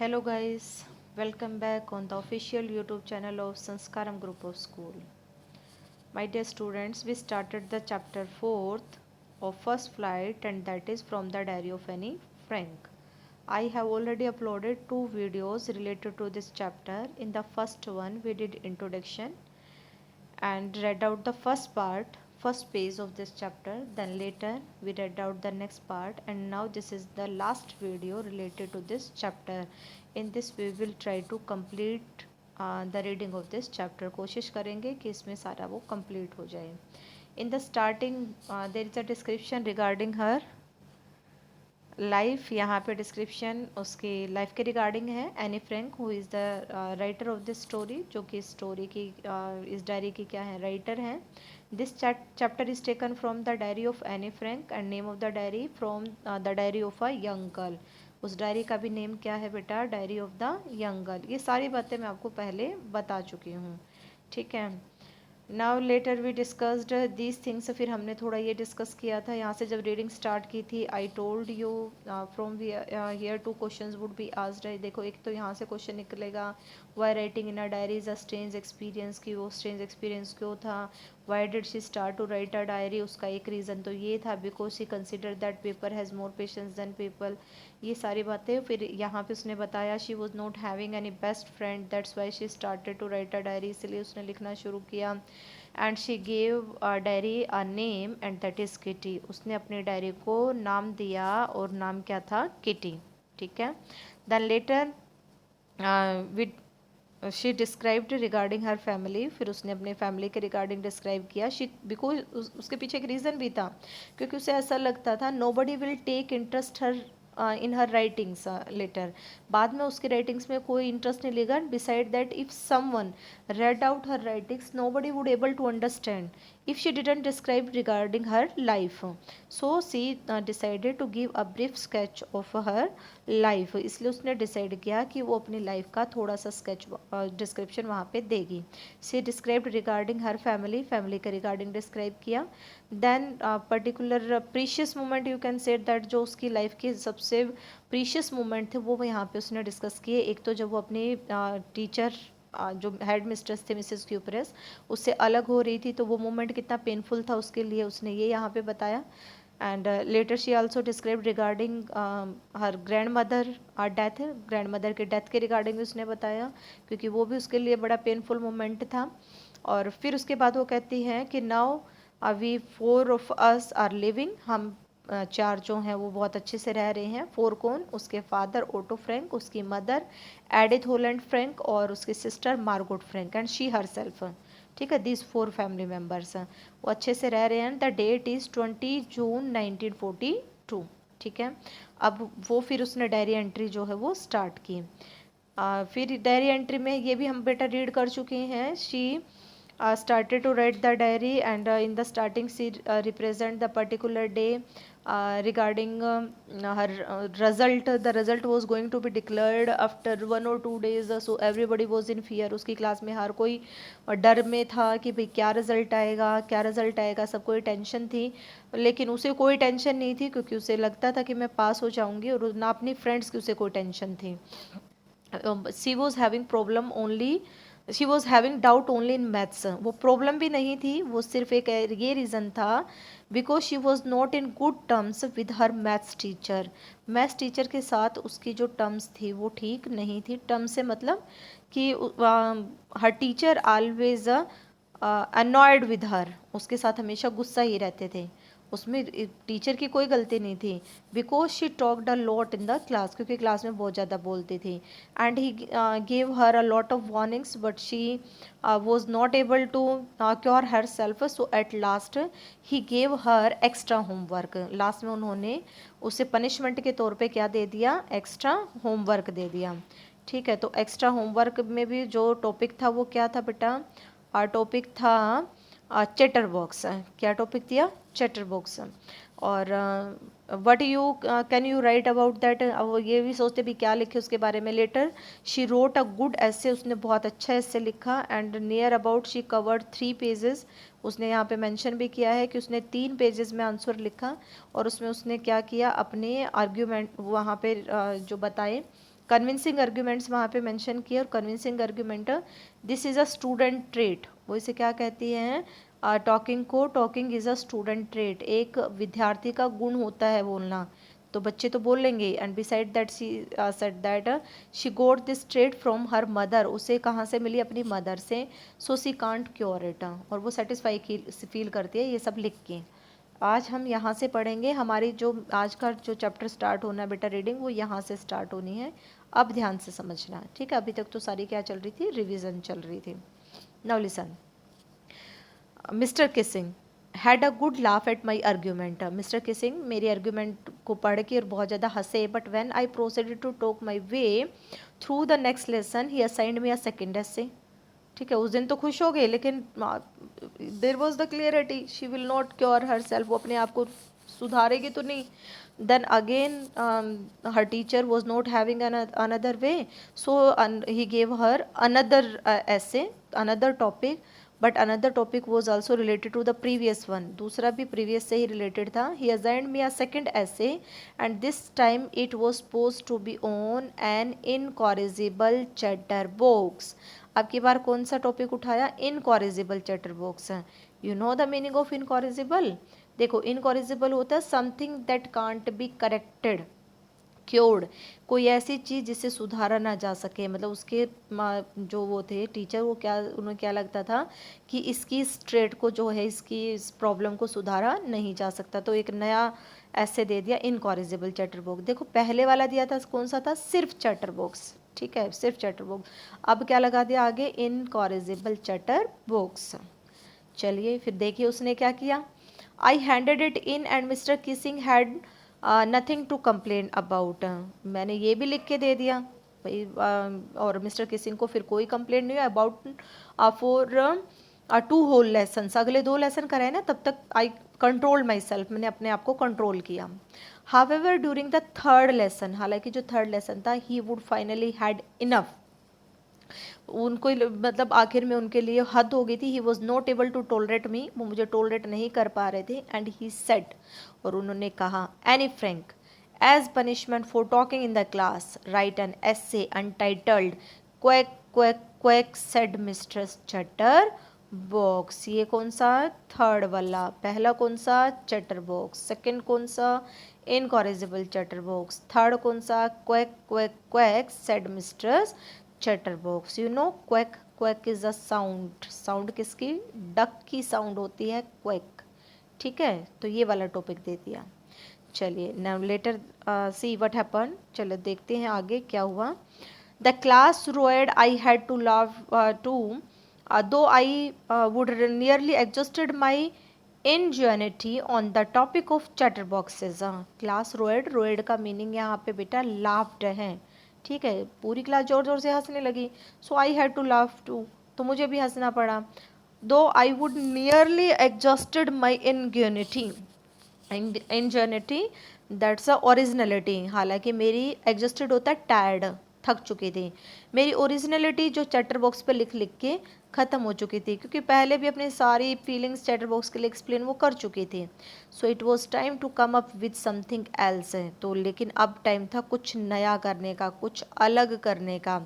Hello guys, welcome back on the official YouTube channel of Sanskaram Group of School. My dear students, we started the chapter 4th of First Flight, and that is from the Diary of Annie Frank. I have already uploaded 2 videos related to this chapter. In the first one we did introduction and read out the first page of this chapter. Then later we read out the next part, and now this is the last video related to this chapter. In this we will try to complete the reading of this chapter. कोशिश करेंगे कि इसमें सारा वो complete हो जाए. In the starting there is a description regarding her life. यहाँ पे डिस्क्रिप्शन उसकी लाइफ के रिगार्डिंग है. Anne Frank who is the writer of this story, जो कि स्टोरी की इस डायरी की क्या है, राइटर हैं. This chapter is taken from the diary of Anne Frank and name of the diary from the diary of a young girl. उस diary का भी नेम क्या है बेटा, diary of the young girl. ये सारी बातें मैं आपको पहले बता चुकी हूँ. ठीक है. Now later we discussed these things. फिर हमने थोड़ा ये डिस्कस किया था. यहाँ से जब रीडिंग स्टार्ट की थी, I told you from here 2 questions would be asked. देखो, एक तो यहाँ से क्वेश्चन निकलेगा, why writing in a diary is a strange experience, कि वो स्ट्रेंज एक्सपीरियंस क्यों था. Why did she start to write a diary, उसका एक रीज़न तो ये था, because she consider that paper has more patience than people. ये सारी बातें. फिर यहाँ पे उसने बताया she was not having any best friend, that's why she started to write a diary, इसलिए उसने लिखना शुरू किया. And she gave diary a name and that is Kitty. उसने अपनी डायरी को नाम दिया और नाम क्या था, किटी. ठीक है. Then later with she described regarding her family. फिर उसने अपने फैमिली के रिगार्डिंग डिस्क्राइब किया. शी बिकॉज उसके पीछे एक रीज़न भी था, क्योंकि उसे ऐसा लगता था nobody will take interest her in her writings letter. बाद में उसके राइटिंग्स में कोई इंटरेस्ट नहीं लेगा. Beside that if someone read out her writings, nobody would able to understand if she didn't describe regarding her life. So she decided to give a brief sketch of her life. इसलिए उसने decide किया कि वो अपनी life का थोड़ा सा sketch description वहाँ पे देगी. She described regarding her family, family के रिगार्डिंग डिस्क्राइब किया. Then particular precious moment you can set that, जो उसकी लाइफ के सबसे प्रीशियस मोमेंट थे वो यहाँ पे उसने डिस्कस किए. एक तो जब वो अपनी टीचर जो हेड मिस्ट्रेस थे मिसेस क्यूपरेस, उससे अलग हो रही थी, तो वो मोमेंट कितना पेनफुल था उसके लिए, उसने ये यहाँ पे बताया. And later she also describe regarding her grand mother death. Grand mother के डेथ के रिगार्डिंग भी उसने बताया, क्योंकि वो भी उसके लिए बड़ा पेनफुल मोमेंट था. और फिर उसके बाद वो कहती हैं कि now we 4 of us are living. हम 4 जो हैं वो बहुत अच्छे से रह रहे हैं. 4 कौन, उसके फादर ओटो फ्रैंक, उसकी मदर एडिथ होलैंड फ्रैंक और उसकी sister Margot Frank and she her self. ठीक है. दीज 4 फैमिली मेम्बर्स वो अच्छे से रह रहे हैं. द डेट इज़ 20 जून 1942. ठीक है. अब वो फिर उसने डायरी एंट्री जो है वो स्टार्ट की. फिर डायरी एंट्री में ये भी हम बेटा रीड कर चुके हैं. She started to write the diary, and in the starting she represent the particular day regarding her result. The result was going to be declared after 1 or 2 days, so everybody was in fear. उसकी class में हर कोई डर में था कि भाई क्या result आएगा, क्या रिज़ल्ट आएगा. सबको टेंशन थी, लेकिन उसे कोई टेंशन नहीं थी, क्योंकि उसे लगता था कि मैं पास हो जाऊंगी. और ना अपनी फ्रेंड्स की उसे कोई टेंशन थी. She was having problem only, she was having doubt only in maths. वो प्रॉब्लम भी नहीं थी, वो सिर्फ एक ये रीज़न था, because she was not in good terms with her maths teacher. Maths teacher के साथ उसकी जो टर्म्स थी वो ठीक नहीं थी. टर्म्स से मतलब कि हर teacher always annoyed with her, उसके साथ हमेशा गुस्सा ही रहते थे. उसमें टीचर की कोई गलती नहीं थी, because she talked a lot in the class, क्योंकि क्लास में बहुत ज़्यादा बोलती थी. And he gave her a lot of warnings, but she was not able to cure her self. So at last he gave her extra homework. Last में उन्होंने उसे punishment के तौर पे क्या दे दिया, एक्स्ट्रा होमवर्क दे दिया. ठीक है. तो एक्स्ट्रा होमवर्क में भी जो टॉपिक था वो क्या था बेटा, टॉपिक था चैटर बॉक्स. क्या टॉपिक दिया, चैटर बॉक्स. और what you can you right about that. वो ये भी सोचते भी क्या लिखे उसके बारे में. Later she wrote a good essay, उसने बहुत अच्छा ऐसे लिखा. And near about she covered 3 pages. उसने यहाँ पे मेंशन भी किया है कि उसने 3 पेजेस में आंसर लिखा, और उसमें उसने क्या किया, अपने आर्ग्यूमेंट वहाँ पे जो बताए कन्विंसिंग आर्ग्यूमेंट्स वहाँ पे मेंशन किए, और convincing argument this is a student trait, वो इसे क्या कहती हैं, टॉकिंग को, talking is a student trait, एक विद्यार्थी का गुण होता है बोलना, तो बच्चे तो बोल लेंगे। And beside that she said that she goat this trait from her mother, उसे कहाँ से मिली, अपनी मदर से, सो सी कांट क्योर इट, और वो सेटिस्फाई फील करती है, ये सब लिख के। आज हम यहाँ से पढ़ेंगे, हमारी जो आज का जो चैप्टर स्टार्ट होना है बेटा रीडिंग, वो यहाँ से स्टार्ट होनी है। अब ध्यान से समझना, ठीक है। अभी तक तो सारी क्या चल रही थी, रिवीजन चल रही थी। Now listen, mister kissing had a good laugh at my argument, mister Kissing मेरी आर्ग्यूमेंट को पढ़ के और बहुत ज़्यादा हंसे, but when I proceeded to talk my way through the next lesson he assigned me a second essay. ठीक है, उस दिन तो खुश हो गए, लेकिन there was the clarity she will not cure her self, वो अपने आप को सुधारेगी तो नहीं। Then again her teacher was not having another way, so he gave her another essay, another topic, but another topic was also related to the previous one, दूसरा भी previous से ही रिलेटेड था। He assigned me a second essay and this time it was suppose to be on an incorrigible chatter box. अब की बार कौन सा टॉपिक उठाया, incorrigible chatter box. You know the meaning of incorrigible, देखो इनकॉरिजिबल होता है something that can't be corrected, cured, कोई ऐसी चीज़ जिसे सुधारा ना जा सके, मतलब उसके जो वो थे टीचर, वो क्या, उन्हें क्या लगता था कि इसकी इस ट्रेड को जो है, इसकी इस प्रॉब्लम को सुधारा नहीं जा सकता, तो एक नया ऐसे दे दिया इनकॉरिजिबल चैटर बॉक्स। देखो पहले वाला दिया था कौन सा था, सिर्फ चैटर बॉक्स, ठीक है, सिर्फ चैटर बॉक्स। अब क्या लगा दिया आगे, इनकॉरिजिबल चैटर बॉक्स। चलिए फिर देखिए उसने क्या किया, I handed it in and mister Keesing had nothing to complain about, मैंने ये भी लिख के दे दिया भाई, और मिस्टर किसिंग को फिर कोई कंप्लेंट नहीं हुआ अबाउट फॉर 2 होल लेसन, अगले 2 लेसन कराए ना, तब तक आई कंट्रोल माई सेल्फ, मैंने अपने आप को कंट्रोल किया। However during the third lesson, हालांकि जो थर्ड लेसन था, he would finally had enough, उनको मतलब आखिर में उनके लिए हद हो गई थी। He was not able to tolerate me, वो मुझे टॉलरेट नहीं कर पा रहे थे। एंड ही सेड, और उन्होंने कहा, Anne Frank as punishment for talking in the class write an essay untitled quack quack quack said mistress चटर बॉक्स। ये कौन सा, थर्ड वाला, पहला कौन सा, चटर बॉक्स, सेकंड कौन सा, इनकॉरिजिबल चटर बॉक्स, थर्ड कौन सा, quack quack quack said mistress चटर box. You know quack, quack is a sound, sound किसकी, डक की साउंड होती है क्वैक, ठीक है। तो ये वाला टॉपिक दे दिया। चलिए now later see what happen, चलो देखते हैं आगे क्या हुआ। The class roared, I had to laugh too though I would nearly exhausted my ingenuity on the topic of chatter boxes. Class roared, roared का मीनिंग यहाँ पे बेटा लाफ्ड है, ठीक है, पूरी क्लास जोर जोर से हंसने लगी। So I had to laugh too, तो मुझे भी हंसना पड़ा। Though I would nearly exhausted my ingenuity, ingenuity that's a originality, हालांकि मेरी एग्जॉस्टेड होता है टायर्ड, थक चुकी थी। मेरी ओरिजिनलिटी जो चैटर बॉक्स पे लिख लिख के ख़त्म हो चुकी थी, क्योंकि पहले भी अपनी सारी फीलिंग्स चैटर बॉक्स के लिए एक्सप्लेन वो कर चुकी थी। So it was time to come up with something else, तो लेकिन अब टाइम था कुछ नया करने का, कुछ अलग करने का।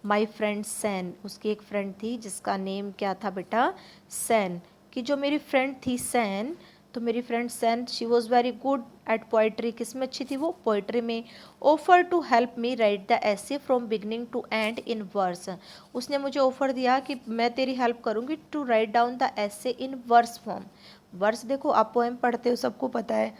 माई फ्रेंड सैन, उसकी एक फ्रेंड थी जिसका नेम क्या था बेटा, सैन, कि जो मेरी फ्रेंड थी सैन, तो मेरी friend Sanne she was very good at poetry, किस में अच्छी थी वो, पोइट्री में। Offer to help me write the essay from beginning to end in verse, उसने मुझे ऑफर दिया कि मैं तेरी हेल्प करूँगी to write down the essay in verse form. Verse देखो आप पोएम पढ़ते हो, सबको पता है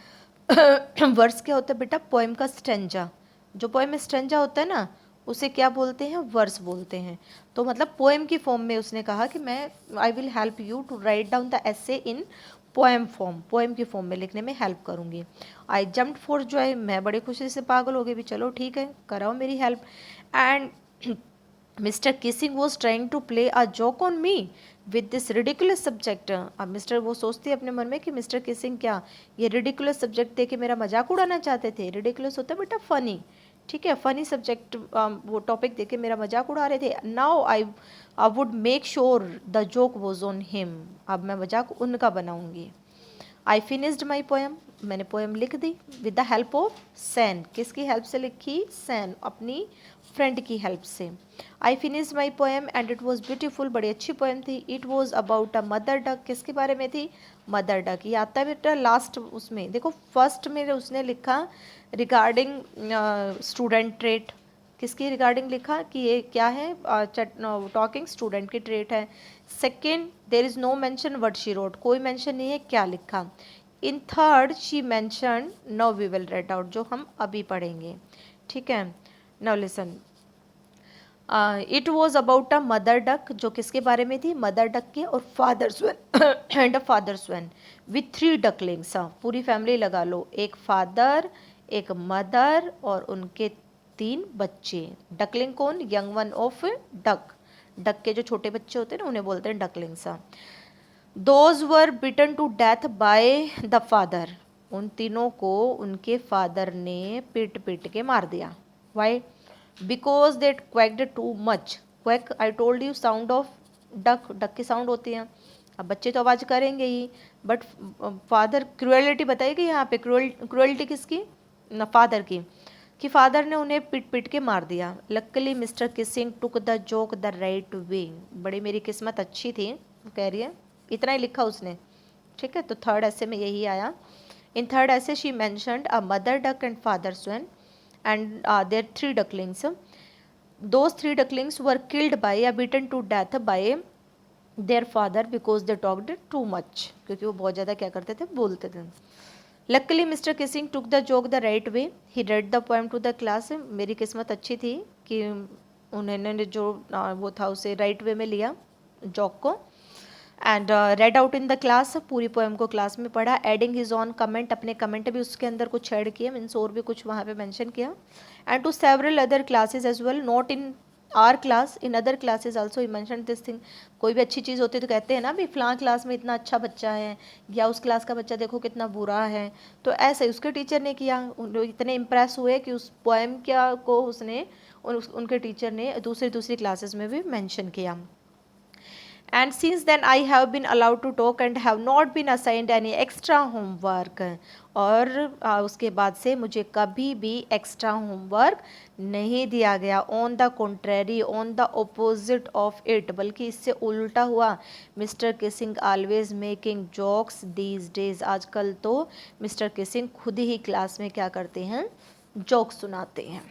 वर्स क्या होता है बेटा, पोएम का स्टेंजा, जो पोएम में स्टेंजा होता है ना, उसे क्या बोलते हैं, वर्स बोलते हैं। तो मतलब पोएम की फॉर्म में उसने कहा कि मैं I will help you to write down the essay in poem form, poem की फॉर्म में लिखने में हेल्प करूँगी। आई जम्प्ड फॉर जॉय, मैं बड़े खुशी से पागल हो गई, भी चलो ठीक है कराओ मेरी help. And mister Keesing was trying to play a joke on me with this ridiculous subject. अब मिस्टर, वो सोचती है अपने मन में कि मिस्टर किसिंग क्या ये रिडिकुलस सब्जेक्ट दे के मेरा मजाक उड़ाना चाहते थे। रिडिकुलस होता है बेटा फनी, ठीक है, फनी सब्जेक्ट वो टॉपिक दे के मेरा मजाक उड़ा रहे थे। Now I would make sure the joke was on him, अब मैं मजाक उनका बनाऊंगी। आई फिनिश्ड माई पोएम, मैंने पोएम लिख दी with the help of Sanne. किसकी हेल्प से लिखी? सैन, अपनी फ्रेंड की हेल्प से। I finish my poem and it was beautiful, बड़ी अच्छी पोएम थी। It was about a mother duck. किसके बारे में थी? Mother duck. ये आता है बेटा लास्ट उसमें, देखो फर्स्ट में उसने लिखा रिगार्डिंग स्टूडेंट ट्रेट। किसकी रिगार्डिंग लिखा कि ये क्या है? टॉकिंग स्टूडेंट की ट्रेट है। Second, there is no mention what she wrote, कोई मेंशन नहीं है क्या लिखा। In third she mention, now we will read out, जो हम अभी पढ़ेंगे। ठीक है, now listen. It was about a mother duck, जो किसके बारे में थी? मदर डक के और father swan and a father swan with 3 ducklings. पूरी फैमिली लगा लो, एक फादर, एक मदर और उनके 3 बच्चे। डकलिंग कौन? Young one of duck. Duck के जो छोटे बच्चे होते हैं ना उन्हें बोलते हैं ducklings. Those were bitten to death by the father, उन तीनों को उनके फादर ने पीट पीट के मार दिया। Why? Because they quacked too much. Quack I told you sound of duck, duck की साउंड होती है। अब बच्चे तो आवाज़ करेंगे ही, बट फादर, क्रुएलिटी बताएगी यहाँ पे। क्रुएलिटी किसकी? न फादर की, कि फादर ने उन्हें पीट पीट के मार दिया। Luckily Mr Keesing took the joke the right way, बड़ी मेरी किस्मत अच्छी थी, कह रही है। इतना ही लिखा उसने। ठीक है, तो थर्ड ऐसे में यही आया। इन थर्ड ऐसे she mentioned a mother duck and father swan and their 3 ducklings. Those 3 ducklings were killed by or beaten to death by their father because they talked too much, क्योंकि वो बहुत ज़्यादा क्या करते थे? बोलते थे। Luckily Mr. Kissing took the joke the right way. He read the poem to the class. मेरी किस्मत अच्छी थी कि उन्होंने जो वो था उसे राइट वे में लिया, जोक को। And red out in the class, पूरी पोएम को क्लास में पढ़ा। एडिंग हिज ऑन कमेंट, अपने कमेंट भी उसके अंदर कुछ ऐड किया, मीन्स और भी कुछ वहाँ पे मेंशन किया। And to several other classes as well, not in our class, in other classes also he mention this thing. कोई भी अच्छी चीज़ होती है तो कहते हैं ना भी फलां क्लास में इतना अच्छा बच्चा है, या उस क्लास का बच्चा देखो कितना बुरा है। तो ऐसे ही उसके टीचर ने किया, इतने इम्प्रेस हुए कि उस पोएम क्या को उसने उनके टीचर ने दूसरी क्लासेस में भी मैंशन किया। And since then I have been allowed to talk and have not been assigned any extra homework. और उसके बाद से मुझे कभी भी एक्स्ट्रा होमवर्क नहीं दिया गया। On the contrary, on the opposite of it, बल्कि इससे उल्टा हुआ। Mister Keesing always making jokes these days, आजकल तो मिस्टर किसिंग खुद ही क्लास में क्या करते हैं? जोक सुनाते हैं।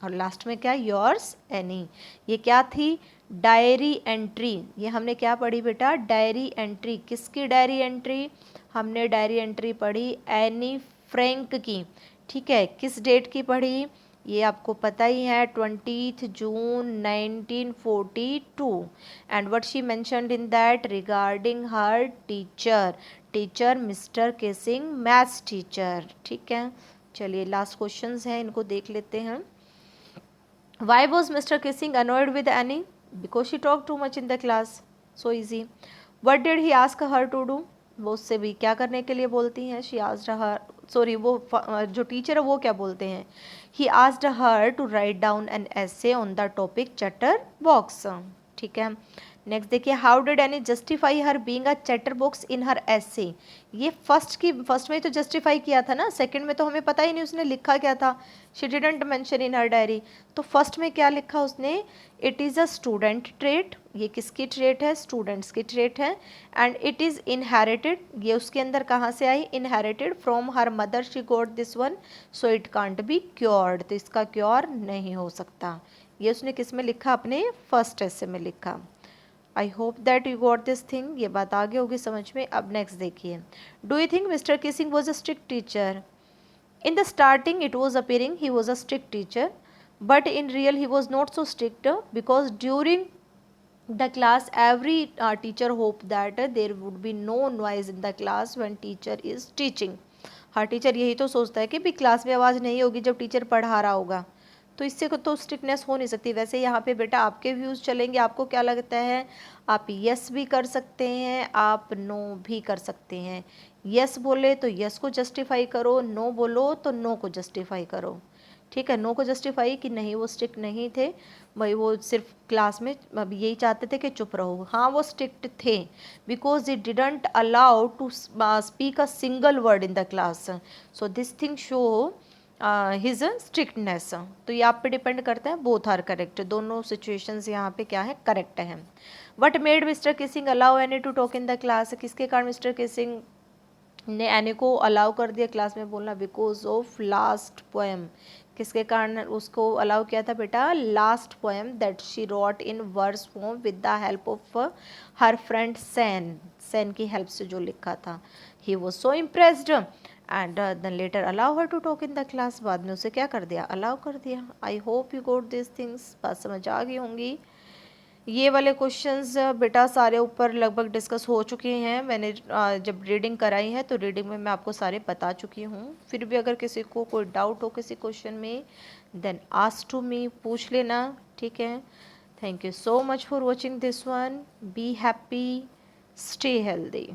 और लास्ट में क्या? Yours any. ये क्या थी? Diary entry. ये हमने क्या पढ़ी बेटा? Diary entry. किसकी डायरी एंट्री? हमने डायरी एंट्री पढ़ी एनी फ्रैंक की। ठीक है, किस डेट की पढ़ी? ये आपको पता ही है, 20 जून 1942। And what she mentioned in that? Regarding her teacher, teacher mister Keesing, maths teacher. ठीक है, चलिए लास्ट क्वेश्चंस हैं, इनको देख लेते हैं। Why was Mr. Kissing annoyed with Annie? Because she talked too much in the class. So easy. What did he ask her to do? वो उससे भी क्या करने के लिए बोलती हैं? She asked her, sorry, वो जो टीचर है वो क्या बोलते हैं? He asked her to write down an essay on the topic chatterbox. ठीक है, नेक्स्ट देखिए, how did Anne justify her being a chatter box in her essay. ये फर्स्ट में तो जस्टिफाई किया था ना, सेकंड में तो हमें पता ही नहीं उसने लिखा क्या था। She didn't mention in her diary. तो फर्स्ट में क्या लिखा उसने? It is a student trait. ये किसकी ट्रेट है? स्टूडेंट्स की ट्रेट है। एंड इट इज़ इनहेरिटेड, ये उसके अंदर कहाँ से आई? Inherited from her mother, she got this one, so it can't be cured, तो इसका क्योर नहीं हो सकता। ये उसने किस में लिखा? अपने फर्स्ट एसे में लिखा। I hope that you got this thing, ये बात आगे होगी समझ में। अब नेक्स्ट देखिए, do you think mister Keesing was a strict teacher? In the starting it was appearing he was a strict teacher, but in real he was not so strict, because during the class every teacher hoped that there would be no noise in the class when teacher is teaching. Her teacher यही तो सोचता है कि भी class में आवाज़ नहीं होगी जब टीचर पढ़ा रहा होगा, तो इससे तो स्ट्रिक्टनेस हो नहीं सकती। वैसे यहाँ पे बेटा आपके व्यूज़ चलेंगे, आपको क्या लगता है? आप यस भी कर सकते हैं, आप नो भी कर सकते हैं। यस बोले तो यस को जस्टिफाई करो, नो बोलो तो नो को जस्टिफाई करो। ठीक है, नो को जस्टिफाई कि नहीं वो स्ट्रिक्ट नहीं थे भाई, वो सिर्फ क्लास में अब यही चाहते थे कि चुप रहो। हाँ वो स्ट्रिक्ट थे because they didn't allow to speak a single word in the class, so this thing show his strictness. तो ये आप पे डिपेंड करता है, बोथ आर करेक्ट, दोनों सिचुएशंस यहाँ पे क्या है, करेक्ट है। What made mister Keesing allow Anne to talk in the class, किसके कारण मिस्टर किसिंग ने एनी को अलाउ कर दिया क्लास में बोलना, बिकॉज ऑफ लास्ट पोएम, किसके कारण उसको अलाउ किया था बेटा, last poem that she wrote in verse form with the help of her friend Sanne, Sanne की हेल्प से जो लिखा था। He was so impressed and then later allow her to talk in the class, बाद में उसे क्या कर दिया, अलाउ कर दिया। I hope you got this things, बात समझ आ गई होंगी। ये वाले क्वेश्चंस बेटा सारे ऊपर लगभग डिस्कस हो चुके हैं, मैंने जब रीडिंग कराई है तो रीडिंग में मैं आपको सारे बता चुकी हूँ। फिर भी अगर किसी को कोई डाउट हो किसी क्वेश्चन में देन आस्क टू मी, पूछ लेना, ठीक है। Thank you so much for watching this one, be happy, stay healthy.